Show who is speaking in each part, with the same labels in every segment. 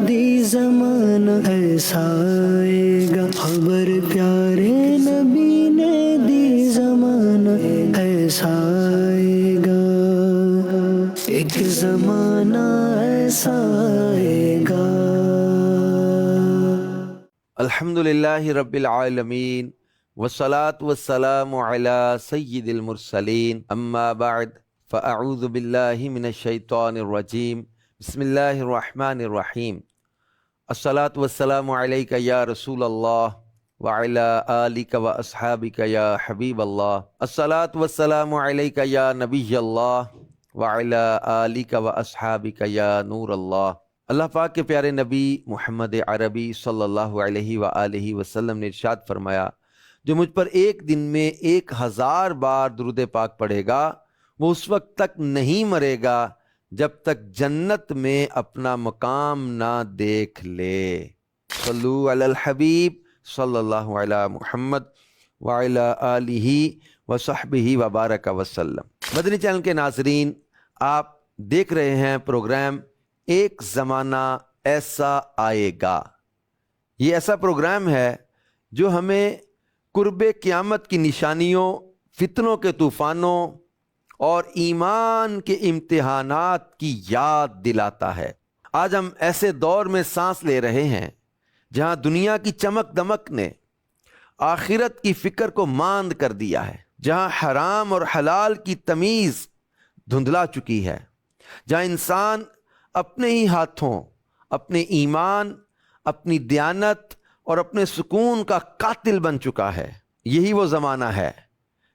Speaker 1: دی زمانہ ایسا آئے گا، خبر پیارے نبی نے دی زمانہ ایسا آئے گا، ایک زمانہ ایسا آئے گا۔
Speaker 2: الحمدللہ رب العالمین والصلاة والسلام علی سید المرسلین، اما بعد فاعوذ باللہ من الشیطان الرجیم، بسم اللہ الرحمن الرحیم۔ الصلاة والسلام علیک یا رسول اللہ وعلی آلک و اصحابک یا حبیب اللہ، الصلاة والسلام علیک یا نبی اللہ وعلی آلک و اصحابک یا نور اللہ۔ اللہ پاک کے پیارے نبی محمد عربی صلی اللہ علیہ وآلہ وسلم نے ارشاد فرمایا، جو مجھ پر ایک دن میں 1000 بار درود پاک پڑھے گا وہ اس وقت تک نہیں مرے گا جب تک جنت میں اپنا مقام نہ دیکھ لے۔ صلو علی الحبیب صلی اللہ علی محمد وعلی آلہ وصحبہ وبارک وسلم۔ مدنی چینل کے ناظرین، آپ دیکھ رہے ہیں پروگرام ایک زمانہ ایسا آئے گا۔ یہ ایسا پروگرام ہے جو ہمیں قرب قیامت کی نشانیوں، فتنوں کے طوفانوں اور ایمان کے امتحانات کی یاد دلاتا ہے۔ آج ہم ایسے دور میں سانس لے رہے ہیں جہاں دنیا کی چمک دمک نے آخرت کی فکر کو ماند کر دیا ہے، جہاں حرام اور حلال کی تمیز دھندلا چکی ہے، جہاں انسان اپنے ہی ہاتھوں اپنے ایمان، اپنی دیانت اور اپنے سکون کا قاتل بن چکا ہے۔ یہی وہ زمانہ ہے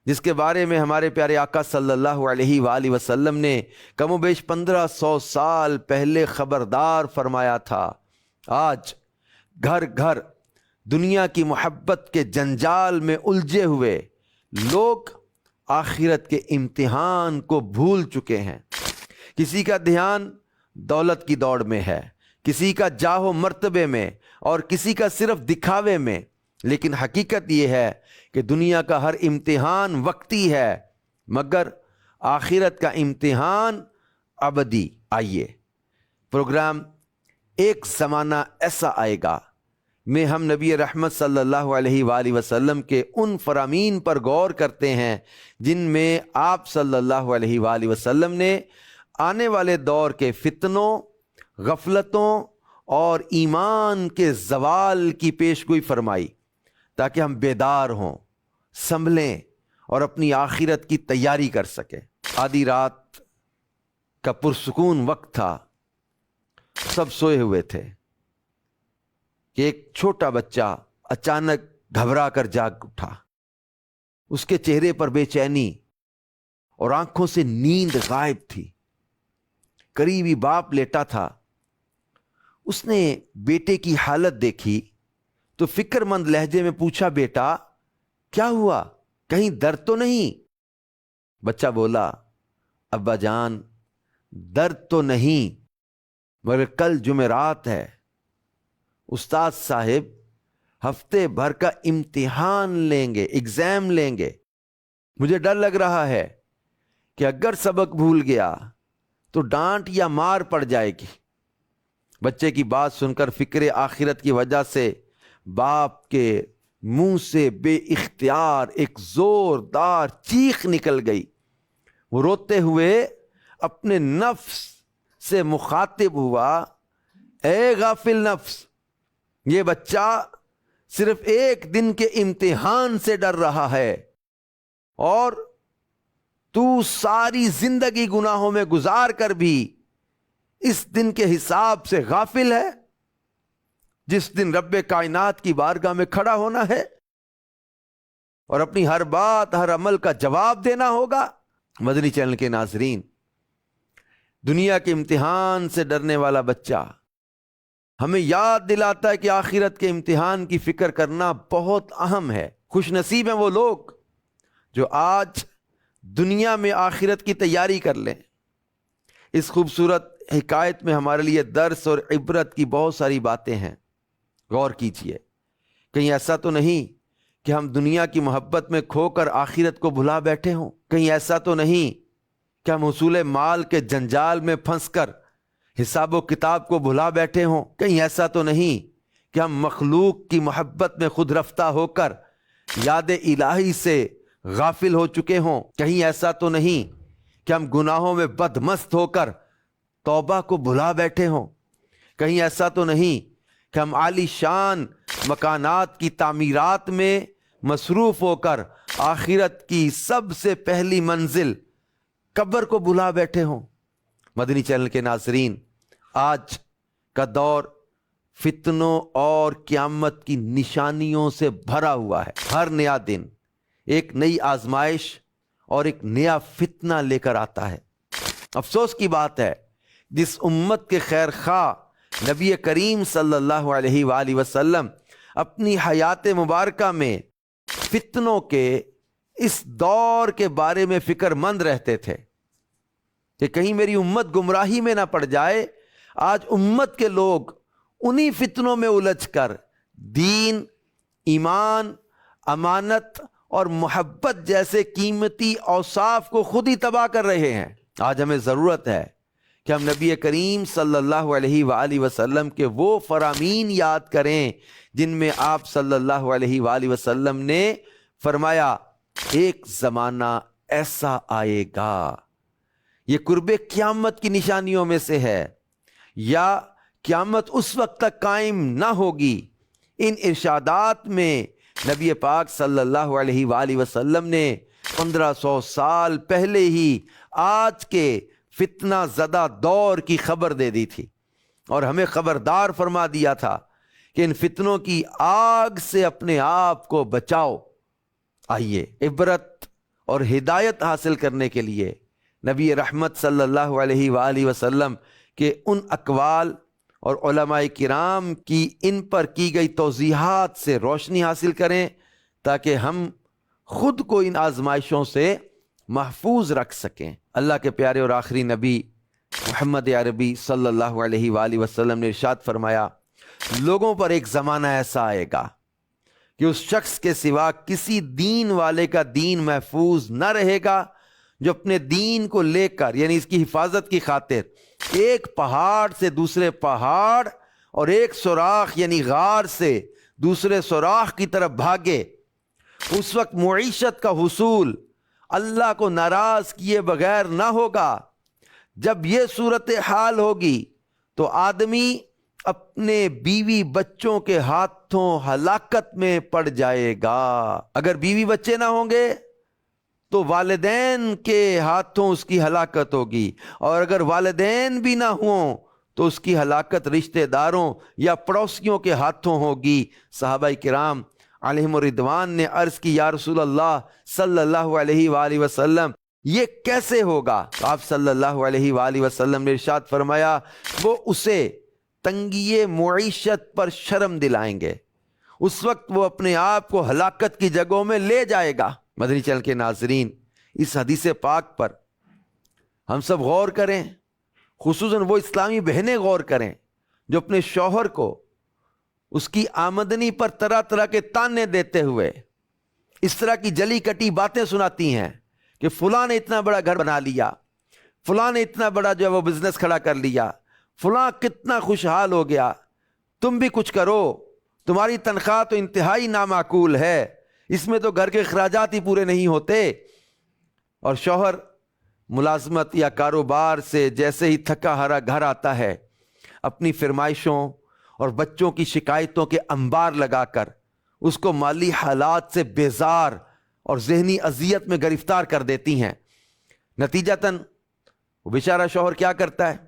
Speaker 2: جس کے بارے میں ہمارے پیارے آقا صلی اللہ علیہ وآلہ وسلم نے کم و بیش 1500 سال پہلے خبردار فرمایا تھا۔ آج گھر گھر دنیا کی محبت کے جنجال میں الجھے ہوئے لوگ آخرت کے امتحان کو بھول چکے ہیں۔ کسی کا دھیان دولت کی دوڑ میں ہے، کسی کا جاہ و مرتبے میں، اور کسی کا صرف دکھاوے میں، لیکن حقیقت یہ ہے کہ دنیا کا ہر امتحان وقتی ہے مگر آخرت کا امتحان ابدی۔ آئیے پروگرام ایک زمانہ ایسا آئے گا میں ہم نبی رحمت صلی اللہ علیہ وآلہ وسلم کے ان فرامین پر غور کرتے ہیں جن میں آپ صلی اللہ علیہ وآلہ وسلم نے آنے والے دور کے فتنوں، غفلتوں اور ایمان کے زوال کی پیشگوئی فرمائی تاکہ ہم بیدار ہوں، سنبھلیں اور اپنی آخرت کی تیاری کر سکیں۔ آدھی رات کا پرسکون وقت تھا، سب سوئے ہوئے تھے کہ ایک چھوٹا بچہ اچانک گھبرا کر جاگ اٹھا۔ اس کے چہرے پر بے چینی اور آنکھوں سے نیند غائب تھی۔ قریبی باپ لیٹا تھا، اس نے بیٹے کی حالت دیکھی تو فکر مند لہجے میں پوچھا، بیٹا کیا ہوا؟ کہیں درد تو نہیں؟ بچہ بولا، ابا جان درد تو نہیں مگر کل جمعرات ہے، استاد صاحب ہفتے بھر کا امتحان لیں گے، ایگزام لیں گے، مجھے ڈر لگ رہا ہے کہ اگر سبق بھول گیا تو ڈانٹ یا مار پڑ جائے گی۔ بچے کی بات سن کر فکر آخرت کی وجہ سے باپ کے منہ سے بے اختیار ایک زوردار چیخ نکل گئی۔ وہ روتے ہوئے اپنے نفس سے مخاطب ہوا، اے غافل نفس، یہ بچہ صرف ایک دن کے امتحان سے ڈر رہا ہے اور تو ساری زندگی گناہوں میں گزار کر بھی اس دن کے حساب سے غافل ہے جس دن رب کائنات کی بارگاہ میں کھڑا ہونا ہے اور اپنی ہر بات، ہر عمل کا جواب دینا ہوگا۔ مدنی چینل کے ناظرین، دنیا کے امتحان سے ڈرنے والا بچہ ہمیں یاد دلاتا ہے کہ آخرت کے امتحان کی فکر کرنا بہت اہم ہے۔ خوش نصیب ہیں وہ لوگ جو آج دنیا میں آخرت کی تیاری کر لیں۔ اس خوبصورت حکایت میں ہمارے لیے درس اور عبرت کی بہت ساری باتیں ہیں، غور کیجئے۔ کہیں ایسا تو نہیں کہ ہم دنیا کی محبت میں کھو کر آخرت کو بھلا بیٹھے ہوں؟ کہیں ایسا تو نہیں کہ ہم حصول مال کے جنجال میں پھنس کر حساب و کتاب کو بھلا بیٹھے ہوں؟ کہیں ایسا تو نہیں کہ ہم مخلوق کی محبت میں خود رفتہ ہو کر یاد الہی سے غافل ہو چکے ہوں؟ کہیں ایسا تو نہیں کہ ہم گناہوں میں بدمست ہو کر توبہ کو بھلا بیٹھے ہوں؟ کہیں ایسا تو نہیں کہ ہم عالی شان مکانات کی تعمیرات میں مصروف ہو کر آخرت کی سب سے پہلی منزل قبر کو بھلا بیٹھے ہوں؟ مدنی چینل کے ناظرین، آج کا دور فتنوں اور قیامت کی نشانیوں سے بھرا ہوا ہے۔ ہر نیا دن ایک نئی آزمائش اور ایک نیا فتنہ لے کر آتا ہے۔ افسوس کی بات ہے، جس امت کے خیر خواہ نبی کریم صلی اللہ علیہ وآلہ وسلم اپنی حیات مبارکہ میں فتنوں کے اس دور کے بارے میں فکر مند رہتے تھے کہ کہیں میری امت گمراہی میں نہ پڑ جائے، آج امت کے لوگ انہی فتنوں میں الجھ کر دین، ایمان، امانت اور محبت جیسے قیمتی اوصاف کو خود ہی تباہ کر رہے ہیں۔ آج ہمیں ضرورت ہے کہ ہم نبی کریم صلی اللہ علیہ وآلہ وسلم کے وہ فرامین یاد کریں جن میں آپ صلی اللہ علیہ وآلہ وسلم نے فرمایا ایک زمانہ ایسا آئے گا، یہ قرب قیامت کی نشانیوں میں سے ہے، یا قیامت اس وقت تک قائم نہ ہوگی۔ ان ارشادات میں نبی پاک صلی اللہ علیہ وآلہ وسلم نے 1500 سال پہلے ہی آج کے فتنہ زدہ دور کی خبر دے دی تھی، اور ہمیں خبردار فرما دیا تھا کہ ان فتنوں کی آگ سے اپنے آپ کو بچاؤ۔ آئیے عبرت اور ہدایت حاصل کرنے کے لیے نبی رحمت صلی اللہ علیہ وآلہ وسلم کے ان اقوال اور علماء کرام کی ان پر کی گئی توضیحات سے روشنی حاصل کریں، تاکہ ہم خود کو ان آزمائشوں سے محفوظ رکھ سکیں۔ اللہ کے پیارے اور آخری نبی محمد عربی صلی اللہ علیہ وآلہ وسلم نے ارشاد فرمایا، لوگوں پر ایک زمانہ ایسا آئے گا کہ اس شخص کے سوا کسی دین والے کا دین محفوظ نہ رہے گا جو اپنے دین کو لے کر، یعنی اس کی حفاظت کی خاطر، ایک پہاڑ سے دوسرے پہاڑ اور ایک سوراخ یعنی غار سے دوسرے سوراخ کی طرف بھاگے۔ اس وقت معیشت کا حصول اللہ کو ناراض کیے بغیر نہ ہوگا۔ جب یہ صورتحال ہوگی تو آدمی اپنے بیوی بچوں کے ہاتھوں ہلاکت میں پڑ جائے گا۔ اگر بیوی بچے نہ ہوں گے تو والدین کے ہاتھوں اس کی ہلاکت ہوگی، اور اگر والدین بھی نہ ہوں تو اس کی ہلاکت رشتہ داروں یا پڑوسیوں کے ہاتھوں ہوگی۔ صحابہ کرام علیہم الرضوان نے عرض کی، یا رسول اللہ صلی اللہ علیہ وآلہ وسلم یہ کیسے ہوگا؟ آپ صلی اللہ علیہ وآلہ وسلم نے ارشاد فرمایا، وہ اسے تنگی معیشت پر شرم دلائیں گے، اس وقت وہ اپنے آپ کو ہلاکت کی جگہوں میں لے جائے گا۔ مدنی چینل کے ناظرین، اس حدیث پاک پر ہم سب غور کریں، خصوصاً وہ اسلامی بہنیں غور کریں جو اپنے شوہر کو اس کی آمدنی پر طرح طرح کے تانے دیتے ہوئے اس طرح کی جلی کٹی باتیں سناتی ہیں کہ فلاں نے اتنا بڑا گھر بنا لیا، فلاں نے اتنا بڑا جو ہے وہ بزنس کھڑا کر لیا، فلاں کتنا خوشحال ہو گیا، تم بھی کچھ کرو، تمہاری تنخواہ تو انتہائی نامعقول ہے، اس میں تو گھر کے اخراجات ہی پورے نہیں ہوتے۔ اور شوہر ملازمت یا کاروبار سے جیسے ہی تھکا ہارا گھر آتا ہے، اپنی فرمائشوں اور بچوں کی شکایتوں کے انبار لگا کر اس کو مالی حالات سے بیزار اور ذہنی اذیت میں گرفتار کر دیتی ہیں۔ نتیجتاً وہ بیچارہ شوہر کیا کرتا ہے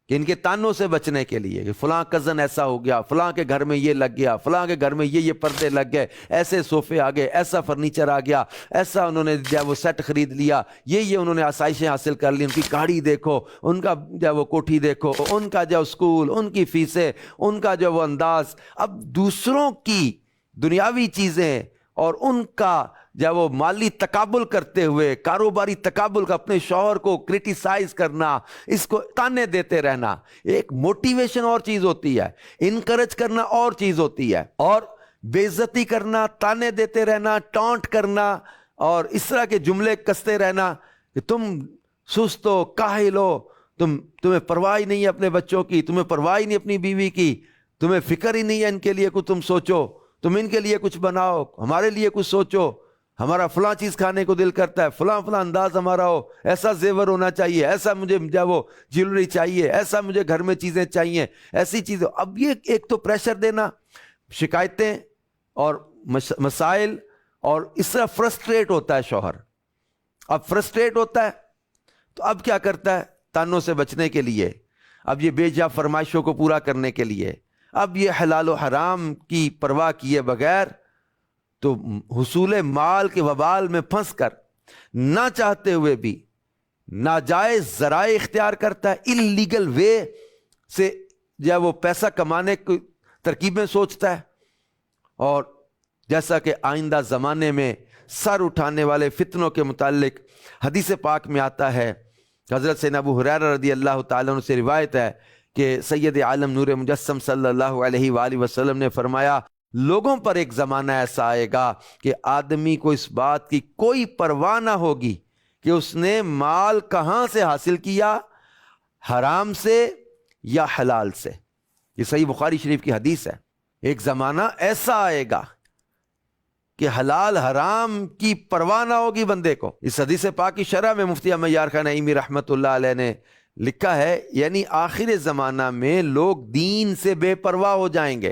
Speaker 2: کہ ان کے تانوں سے بچنے کے لیے کہ فلاں کزن ایسا ہو گیا، فلاں کے گھر میں یہ لگ گیا، فلاں کے گھر میں یہ پردے لگ گئے، ایسے صوفے آ گئے، ایسا فرنیچر آ گیا، ایسا انہوں نے جو ہے وہ سیٹ خرید لیا، یہ انہوں نے آسائشیں حاصل کر لی، ان کی گاڑی دیکھو، ان کا جو ہے وہ کوٹھی دیکھو، ان کا جو اسکول، ان کی فیسیں، ان کا جو وہ انداز۔ اب دوسروں کی دنیاوی چیزیں اور ان کا جب وہ مالی تقابل کرتے ہوئے، کاروباری تقابل کا اپنے شوہر کو کرٹیسائز کرنا، اس کو تانے دیتے رہنا، ایک موٹیویشن اور چیز ہوتی ہے، انکریج کرنا اور چیز ہوتی ہے، اور بے عزتی کرنا، تانے دیتے رہنا، ٹانٹ کرنا اور اس طرح کے جملے کستے رہنا کہ تم سست ہو، کاہل ہو، تمہیں پرواہ ہی نہیں ہے اپنے بچوں کی، تمہیں پرواہ ہی نہیں اپنی بیوی کی، تمہیں فکر ہی نہیں ہے ان کے لیے کچھ تم سوچو، تم ان کے لیے کچھ بناؤ، ہمارے لیے کچھ سوچو، ہمارا فلاں چیز کھانے کو دل کرتا ہے، فلاں فلاں انداز ہمارا ہو، ایسا زیور ہونا چاہیے، ایسا مجھے وہ جیولری چاہیے، ایسا مجھے گھر میں چیزیں چاہیے، ایسی چیزیں۔ اب یہ ایک تو پریشر دینا، شکایتیں اور مسائل، اور اس طرح فرسٹریٹ ہوتا ہے شوہر۔ اب فرسٹریٹ ہوتا ہے تو اب کیا کرتا ہے؟ تانوں سے بچنے کے لیے، اب یہ بے جا فرمائشوں کو پورا کرنے کے لیے، اب یہ حلال و حرام کی پرواہ کیے بغیر تو حصول مال کے وبال میں پھنس کر نہ چاہتے ہوئے بھی ناجائز ذرائع اختیار کرتا ہے، انلیگل وے سے جو وہ پیسہ کمانے کی ترکیبیں سوچتا ہے۔ اور جیسا کہ آئندہ زمانے میں سر اٹھانے والے فتنوں کے متعلق حدیث پاک میں آتا ہے، حضرت سیدنا ابو ہریرہ رضی اللہ تعالیٰ عنہ سے روایت ہے کہ سید عالم نور مجسم صلی اللہ علیہ وآلہ وسلم نے فرمایا، لوگوں پر ایک زمانہ ایسا آئے گا کہ آدمی کو اس بات کی کوئی پرواہ نہ ہوگی کہ اس نے مال کہاں سے حاصل کیا، حرام سے یا حلال سے۔ یہ صحیح بخاری شریف کی حدیث ہے۔ ایک زمانہ ایسا آئے گا کہ حلال حرام کی پرواہ نہ ہوگی بندے کو۔ اس حدیث پاک کی شرح میں مفتی احمد یار خان نعیمی رحمۃ اللہ علیہ نے لکھا ہے، یعنی آخر زمانہ میں لوگ دین سے بے پرواہ ہو جائیں گے،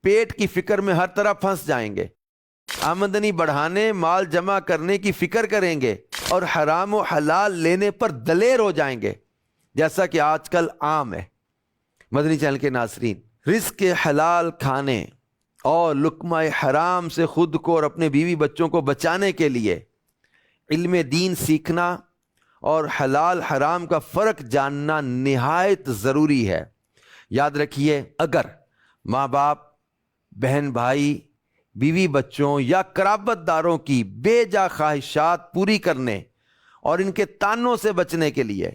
Speaker 2: پیٹ کی فکر میں ہر طرح پھنس جائیں گے، آمدنی بڑھانے، مال جمع کرنے کی فکر کریں گے، اور حرام و حلال لینے پر دلیر ہو جائیں گے، جیسا کہ آج کل عام ہے۔ مدنی چینل کے ناظرین، رزق حلال کھانے اور لقمہ حرام سے خود کو اور اپنے بیوی بچوں کو بچانے کے لیے علم دین سیکھنا اور حلال حرام کا فرق جاننا نہایت ضروری ہے۔ یاد رکھیے، اگر ماں باپ، بہن بھائی، بیوی بچوں یا قرابت داروں کی بے جا خواہشات پوری کرنے اور ان کے تانوں سے بچنے کے لیے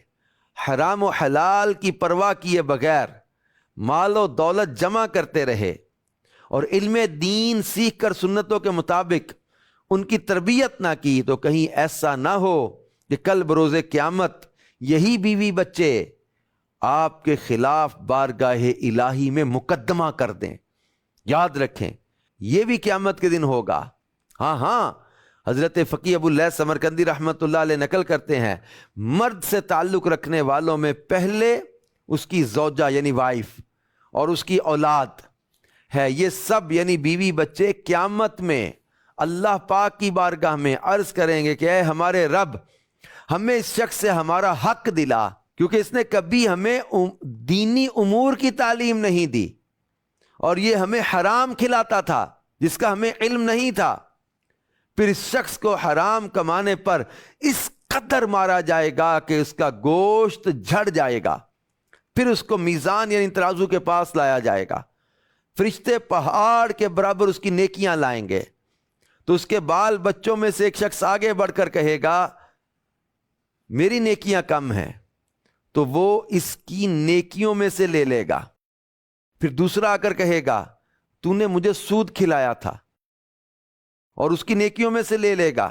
Speaker 2: حرام و حلال کی پرواہ کیے بغیر مال و دولت جمع کرتے رہے اور علم دین سیکھ کر سنتوں کے مطابق ان کی تربیت نہ کی، تو کہیں ایسا نہ ہو کہ کل بروز قیامت یہی بیوی بچے آپ کے خلاف بارگاہ الہی میں مقدمہ کر دیں۔ یاد رکھیں، یہ بھی قیامت کے دن ہوگا۔ ہاں، حضرت فقی ابو اللیث سمرقندی رحمۃ اللہ علیہ نقل کرتے ہیں، مرد سے تعلق رکھنے والوں میں پہلے اس کی زوجہ یعنی وائف اور اس کی اولاد ہے، یہ سب یعنی بیوی بچے قیامت میں اللہ پاک کی بارگاہ میں عرض کریں گے کہ اے ہمارے رب، ہمیں اس شخص سے ہمارا حق دلا، کیونکہ اس نے کبھی ہمیں دینی امور کی تعلیم نہیں دی اور یہ ہمیں حرام کھلاتا تھا جس کا ہمیں علم نہیں تھا۔ پھر اس شخص کو حرام کمانے پر اس قدر مارا جائے گا کہ اس کا گوشت جھڑ جائے گا، پھر اس کو میزان یعنی ترازو کے پاس لایا جائے گا، فرشتے پہاڑ کے برابر اس کی نیکیاں لائیں گے، تو اس کے بال بچوں میں سے ایک شخص آگے بڑھ کر کہے گا میری نیکیاں کم ہیں، تو وہ اس کی نیکیوں میں سے لے لے گا۔ پھر دوسرا آ کر کہے گا تو نے مجھے سود کھلایا تھا، اور اس کی نیکیوں میں سے لے لے گا۔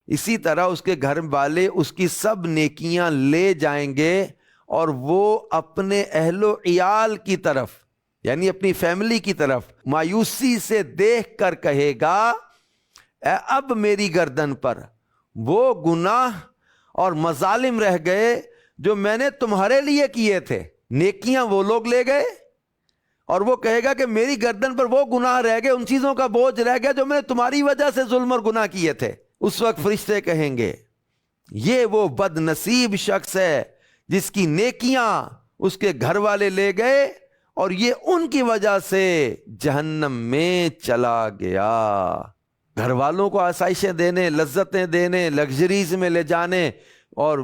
Speaker 2: اسی طرح اس کے گھر والے اس کی سب نیکیاں لے جائیں گے اور وہ اپنے اہل و عیال کی طرف یعنی اپنی فیملی کی طرف مایوسی سے دیکھ کر کہے گا اے اب میری گردن پر وہ گناہ اور مظالم رہ گئے جو میں نے تمہارے لیے کیے تھے۔ نیکیاں وہ لوگ لے گئے اور وہ کہے گا کہ میری گردن پر وہ گناہ رہ گئے، ان چیزوں کا بوجھ رہ گیا جو میں نے تمہاری وجہ سے ظلم اور گناہ کیے تھے۔ اس وقت فرشتے کہیں گے یہ وہ بد نصیب شخص ہے جس کی نیکیاں اس کے گھر والے لے گئے اور یہ ان کی وجہ سے جہنم میں چلا گیا۔ گھر والوں کو آسائشیں دینے، لذتیں دینے، لگژریز میں لے جانے اور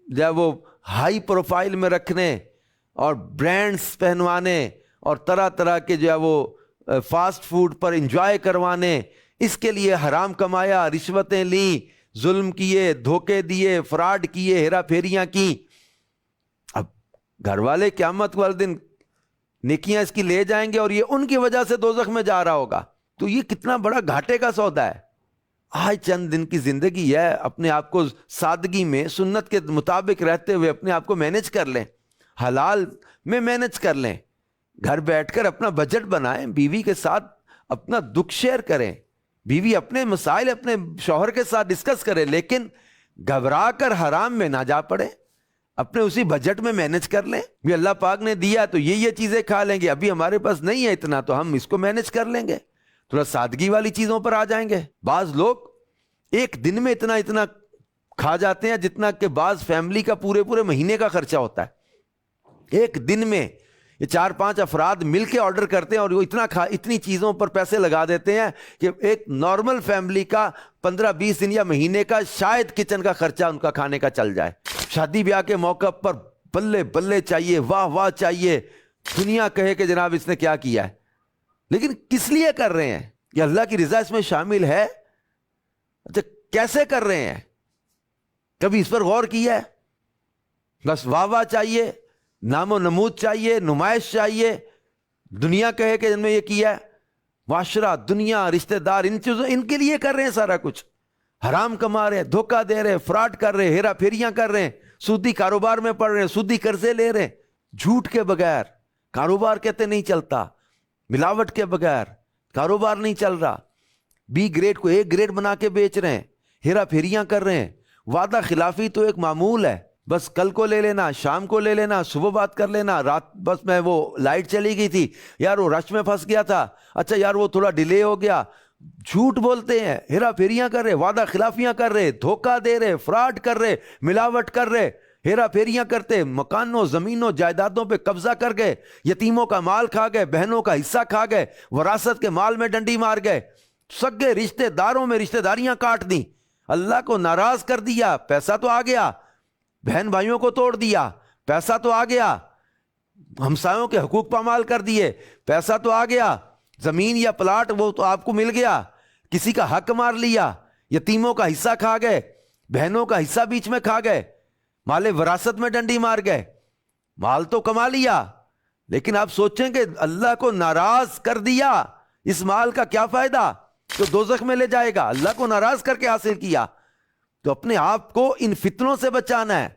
Speaker 2: جب وہ ہائی پروفائل میں رکھنے اور برانڈز پہنوانے اور طرح طرح کے جو ہے وہ فاسٹ فوڈ پر انجوائے کروانے، اس کے لیے حرام کمایا، رشوتیں لی، ظلم کیے، دھوکے دیے، فراڈ کیے، ہیرا پھیریاں کی۔ اب گھر والے قیامت والے دن نیکیاں اس کی لے جائیں گے اور یہ ان کی وجہ سے دوزخ میں جا رہا ہوگا، تو یہ کتنا بڑا گھاٹے کا سودا ہے۔ آج چند دن کی زندگی ہے، اپنے آپ کو سادگی میں سنت کے مطابق رہتے ہوئے اپنے آپ کو مینج کر لیں، حلال میں مینج کر لیں، گھر بیٹھ کر اپنا بجٹ بنائیں، بیوی کے ساتھ اپنا دکھ شیئر کریں، بیوی اپنے مسائل اپنے شوہر کے ساتھ ڈسکس کرے، لیکن گھبرا کر حرام میں نہ جا پڑے، اپنے اسی بجٹ میں مینج کر لیں۔ بھی اللہ پاک نے دیا تو یہ چیزیں کھا لیں گے، ابھی ہمارے پاس نہیں ہے اتنا تو ہم اس کو مینج کر لیں گے، تھوڑا سادگی والی چیزوں پر آ جائیں گے۔ بعض لوگ ایک دن میں اتنا کھا جاتے ہیں جتنا کہ بعض فیملی کا پورے مہینے کا خرچہ ہوتا ہے۔ ایک دن میں یہ 4-5 افراد مل کے آرڈر کرتے ہیں اور وہ اتنی چیزوں پر پیسے لگا دیتے ہیں کہ ایک نارمل فیملی کا 15-20 دن یا مہینے کا شاید کچن کا خرچہ ان کا کھانے کا چل جائے۔ شادی بیاہ کے موقع پر بلے بلے چاہیے، واہ واہ چاہیے، دنیا کہے کہ جناب اس نے کیا کیا ہے، لیکن کس لیے کر رہے ہیں؟ یہ اللہ کی رضا اس میں شامل ہے؟ اچھا کیسے کر رہے ہیں؟ کبھی اس پر غور کیا ہے؟ بس واہ واہ چاہیے، نام و نمود چاہیے، نمائش چاہیے، دنیا کہے کہ جن میں یہ کیا ہے۔ معاشرہ، دنیا، رشتہ دار، ان چیزوں ان کے لیے کر رہے ہیں سارا کچھ، حرام کما رہے ہیں، دھوکہ دے رہے ہیں، فراڈ کر رہے ہیں، ہیرا پھیریاں کر رہے ہیں، سودی کاروبار میں پڑ رہے ہیں، سودی قرضے لے رہے ہیں، جھوٹ کے بغیر کاروبار کہتے نہیں چلتا، ملاوٹ کے بغیر کاروبار نہیں چل رہا، بی گریڈ کو اے گریڈ بنا کے بیچ رہے ہیں، ہیرا پھیریاں کر رہے ہیں، وعدہ خلافی تو ایک معمول ہے، بس کل کو لے لینا، شام کو لے لینا، صبح بات کر لینا، رات بس میں وہ لائٹ چلی گئی تھی یار، وہ رش میں پھنس گیا تھا، اچھا یار وہ تھوڑا ڈیلے ہو گیا۔ جھوٹ بولتے ہیں، ہیرا پھیریاں کر رہے، وعدہ خلافیاں کر رہے، دھوکہ دے رہے، فراڈ کر رہے، ملاوٹ کر رہے، ہیرا پھیریاں کرتے، مکانوں زمینوں جائیدادوں پہ قبضہ کر گئے، یتیموں کا مال کھا گئے، بہنوں کا حصہ کھا گئے، وراثت کے مال میں ڈنڈی مار گئے، سگے رشتہ داروں میں رشتہ داریاں کاٹ دیں، اللہ کو ناراض کر دیا، پیسہ تو آ گیا، بہن بھائیوں کو توڑ دیا، پیسہ تو آ گیا، ہمسایوں کے حقوق پامال کر دیے، پیسہ تو آ گیا، زمین یا پلاٹ وہ تو آپ کو مل گیا، کسی کا حق مار لیا، یتیموں کا حصہ کھا گئے، بہنوں کا حصہ بیچ میں کھا گئے، مال وراثت میں ڈنڈی مار گئے، مال تو کما لیا، لیکن آپ سوچیں کہ اللہ کو ناراض کر دیا، اس مال کا کیا فائدہ؟ تو دوزخ میں لے جائے گا، اللہ کو ناراض کر کے حاصل کیا۔ تو اپنے آپ کو ان فتنوں سے بچانا ہے،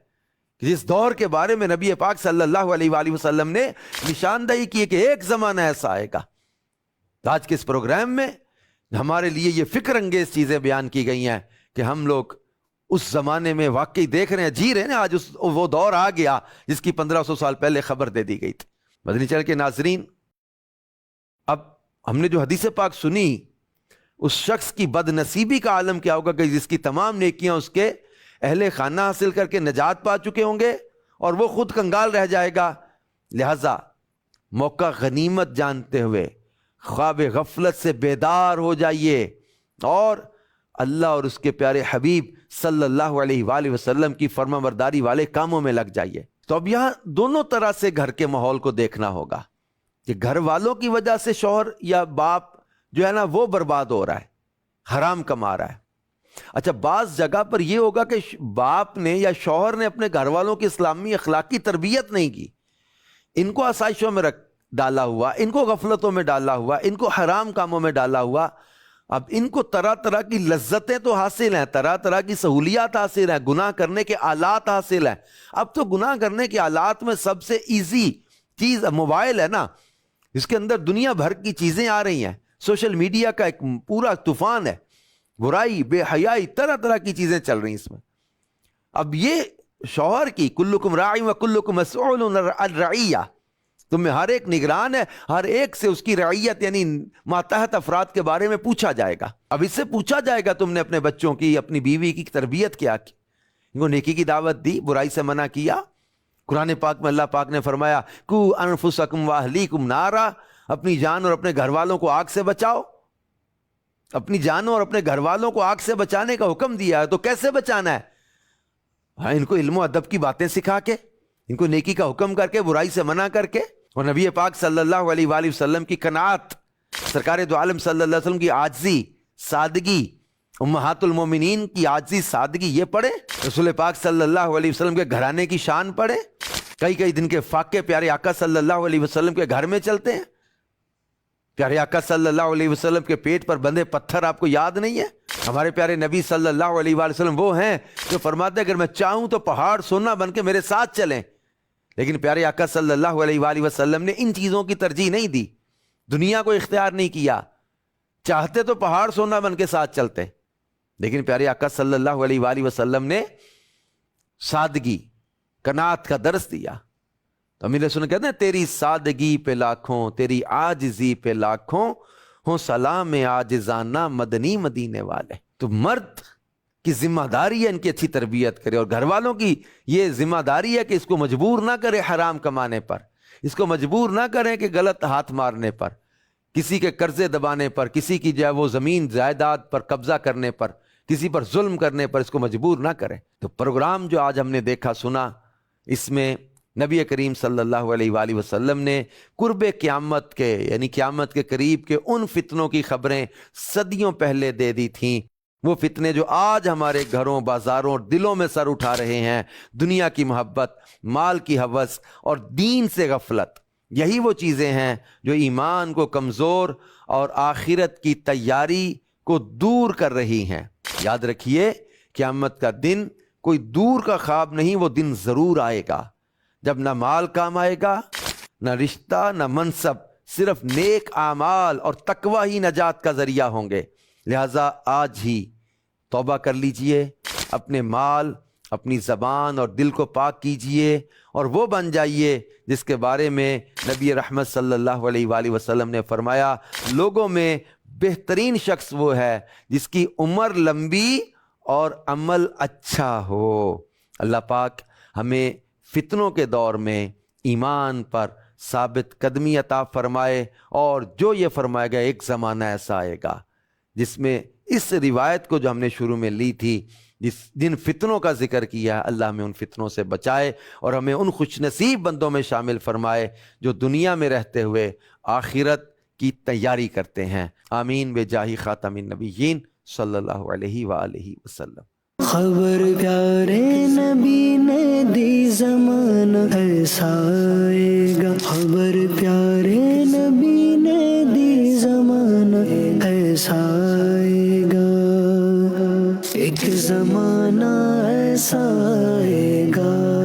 Speaker 2: جس دور کے بارے میں نبی پاک صلی اللہ علیہ وآلہ وسلم نے نشاندہی کی کہ ایک زمانہ ایسا آئے گا۔ آج کے اس پروگرام میں ہمارے لیے یہ فکر انگیز چیزیں بیان کی گئی ہیں کہ ہم لوگ اس زمانے میں واقعی دیکھ رہے ہیں، جی رہے ہیں نا، آج وہ دور آ گیا جس کی 1500 سال پہلے خبر دے دی گئی تھی۔ مدنی چینل کے ناظرین، اب ہم نے جو حدیث پاک سنی، اس شخص کی بد نصیبی کا عالم کیا ہوگا کہ جس کی تمام نیکیاں اس کے اہل خانہ حاصل کر کے نجات پا چکے ہوں گے اور وہ خود کنگال رہ جائے گا۔ لہذا موقع غنیمت جانتے ہوئے خواب غفلت سے بیدار ہو جائیے اور اللہ اور اس کے پیارے حبیب صلی اللہ علیہ وآلہ وسلم کی فرما برداری والے کاموں میں لگ جائیے۔ تو اب یہاں دونوں طرح سے گھر کے ماحول کو دیکھنا ہوگا کہ گھر والوں کی وجہ سے شوہر یا باپ جو ہے نا وہ برباد ہو رہا ہے، حرام کما رہا ہے۔ اچھا بعض جگہ پر یہ ہوگا کہ باپ نے یا شوہر نے اپنے گھر والوں کی اسلامی اخلاقی تربیت نہیں کی، ان کو آسائشوں میں ڈالا ہوا، ان کو غفلتوں میں ڈالا ہوا، ان کو حرام کاموں میں ڈالا ہوا۔ اب ان کو طرح طرح کی لذتیں تو حاصل ہیں، طرح طرح کی سہولیات حاصل ہیں، گناہ کرنے کے آلات حاصل ہیں۔ اب تو گناہ کرنے کے آلات میں سب سے ایزی چیز موبائل ہے نا، اس کے اندر دنیا بھر کی چیزیں آ رہی ہیں، سوشل میڈیا کا ایک پورا طوفان ہے، برائی، بے حیائی، طرح طرح کی چیزیں چل رہی ہیں اس میں۔ اب یہ شوہر کی کلکم راعی و کلکم مسئول عن رعیہ، تم میں ہر ایک نگران ہے، ہر ایک سے اس کی رعیت یعنی ماتحت افراد کے بارے میں پوچھا جائے گا۔ اب اس سے پوچھا جائے گا تم نے اپنے بچوں کی، اپنی بیوی کی تربیت کیا کی، ان کو نیکی کی دعوت دی، برائی سے منع کیا۔ قرآن پاک میں اللہ پاک نے فرمایا کو انفسکم واہلیکم نارا، اپنی جان اور اپنے گھر والوں کو آگ سے بچاؤ، اپنی جانوں اور اپنے گھر والوں کو آگ سے بچانے کا حکم دیا ہے۔ تو کیسے بچانا ہے؟ ہاں، ان کو علم و ادب کی باتیں سکھا کے، ان کو نیکی کا حکم کر کے، برائی سے منع کر کے، اور نبی پاک صلی اللہ علیہ وآلہ وسلم کی قناعت، سرکار دو عالم صلی اللہ علیہ وسلم کی عاجزی، سادگی، امہات المومنین کی عاجزی سادگی، یہ پڑھے۔ رسول پاک صلی اللہ علیہ وسلم کے گھرانے کی شان پڑھے، کئی کئی دن کے فاقے پیارے آقا صلی اللہ علیہ وسلم کے گھر میں چلتے ہیں، پیارے آقا صلی اللہ علیہ وسلم کے پیٹ پر بندھے پتھر آپ کو یاد نہیں ہے؟ ہمارے پیارے نبی صلی اللہ علیہ وآلہ وسلم وہ ہیں جو فرماتے ہیں اگر میں چاہوں تو پہاڑ سونا بن کے میرے ساتھ چلیں. لیکن پیارے آقا صلی اللہ علیہ وآلہ وسلم نے ان چیزوں کی ترجیح نہیں دی، دنیا کو اختیار نہیں کیا. چاہتے تو پہاڑ سونا بن کے ساتھ چلتے، لیکن پیارے آقا صلی اللہ علیہ وآلہ وسلم نے سادگی، قناعت کا درس دیا. تو امیر رسول کہتے ہیں تیری سادگی پہ لاکھوں، تیری عاجزی پہ لاکھوں، ہوں سلام عاجزانہ مدنی مدینے والے. تو مرد کی ذمہ داری ہے ان کی اچھی تربیت کرے، اور گھر والوں کی یہ ذمہ داری ہے کہ اس کو مجبور نہ کرے حرام کمانے پر، اس کو مجبور نہ کریں کہ غلط ہاتھ مارنے پر، کسی کے قرضے دبانے پر، کسی کی جو ہے وہ زمین جائیداد پر قبضہ کرنے پر، کسی پر ظلم کرنے پر اس کو مجبور نہ کریں. تو پروگرام جو آج ہم نے دیکھا سنا، اس میں نبی کریم صلی اللہ علیہ وآلہ وسلم نے قرب قیامت کے، یعنی قیامت کے قریب کے ان فتنوں کی خبریں صدیوں پہلے دے دی تھیں. وہ فتنے جو آج ہمارے گھروں، بازاروں اور دلوں میں سر اٹھا رہے ہیں، دنیا کی محبت، مال کی ہوس اور دین سے غفلت، یہی وہ چیزیں ہیں جو ایمان کو کمزور اور آخرت کی تیاری کو دور کر رہی ہیں. یاد رکھیے قیامت کا دن کوئی دور کا خواب نہیں، وہ دن ضرور آئے گا جب نہ مال کام آئے گا، نہ رشتہ، نہ منصب، صرف نیک اعمال اور تقوی ہی نجات کا ذریعہ ہوں گے. لہٰذا آج ہی توبہ کر لیجئے، اپنے مال، اپنی زبان اور دل کو پاک کیجئے، اور وہ بن جائیے جس کے بارے میں نبی رحمت صلی اللہ علیہ وآلہ وسلم نے فرمایا لوگوں میں بہترین شخص وہ ہے جس کی عمر لمبی اور عمل اچھا ہو. اللہ پاک ہمیں فتنوں کے دور میں ایمان پر ثابت قدمی عطا فرمائے، اور جو یہ فرمایا گیا ایک زمانہ ایسا آئے گا جس میں اس روایت کو جو ہم نے شروع میں لی تھی، جن فتنوں کا ذکر کیا، اللہ ہمیں ان فتنوں سے بچائے اور ہمیں ان خوش نصیب بندوں میں شامل فرمائے جو دنیا میں رہتے ہوئے آخرت کی تیاری کرتے ہیں. آمین بجاہ خاتم النبیین صلی اللہ علیہ وآلہ وسلم.
Speaker 1: خبر پیارے نبی نے دی زمانہ ایسا آئے گا، خبر پیارے نبی نے دی زمانہ ایسا آئے گا، ایک زمانہ ایسا آئے گا.